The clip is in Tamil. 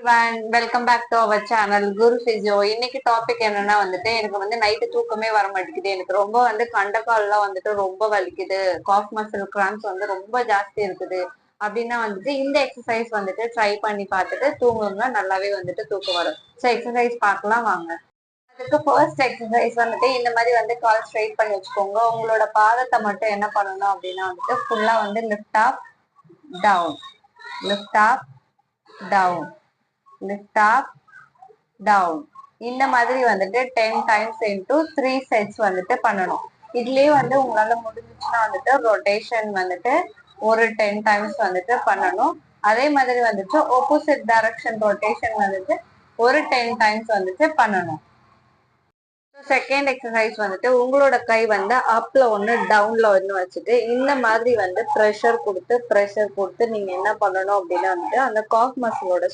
Welcome back to our channel Guru physio. இன்னைக்கு டாபிக் என்னன்னா வந்துட்டு எனக்கு வந்து நைட்டு தூக்கமே வர மாட்டேங்குது. எனக்கு ரொம்ப வந்து கண்டக்கால்லாம் வந்துட்டு ரொம்ப வலிக்குது. காஃப் மசில் கிராம்ஸ் வந்து ரொம்ப ஜாஸ்தி இருக்குது அப்படின்னா வந்துட்டு இந்த எக்ஸசைஸ் வந்துட்டு ட்ரை பண்ணி பார்த்துட்டு தூங்குங்க. நல்லாவே வந்துட்டு தூக்கம் வரும். ஸோ எக்ஸசைஸ் பார்க்கலாம் வாங்க. அதுக்கு ஃபர்ஸ்ட் எக்ஸசைஸ் வந்துட்டு இந்த மாதிரி வந்து கால் ஸ்ட்ரைட் பண்ணி வச்சுக்கோங்க. உங்களோட பாதத்தை மட்டும் என்ன பண்ணணும் அப்படின்னா வந்துட்டு ஃபுல்லா வந்து lift up down, lift up down, lift up down. இந்த மாதிரி வந்துட்டு 10 டைம்ஸ் இன்டூ 3 செட்ஸ் வந்துட்டு பண்ணணும். இதுலயே வந்து உங்களால முடிஞ்சிச்சுன்னா வந்துட்டு ரொட்டேஷன் வந்துட்டு ஒரு 10 டைம்ஸ் வந்துட்டு பண்ணணும். அதே மாதிரி வந்துட்டு ஆப்போசிட் டைரக்ஷன் ரொட்டேஷன் வந்துட்டு ஒரு 10 டைம்ஸ் வந்துட்டு பண்ணணும். செகண்ட் எக்ஸசைஸ் வந்துட்டு உங்களோட கை வந்து அப்ல ஒண்ணு டவுன்ல ஒண்ணு வச்சுட்டு இந்த மாதிரி வந்து ப்ரெஷர் கொடுத்து நீங்க என்ன பண்ணணும் அப்படின்னா வந்துட்டு அந்த காஃப் மசிலோட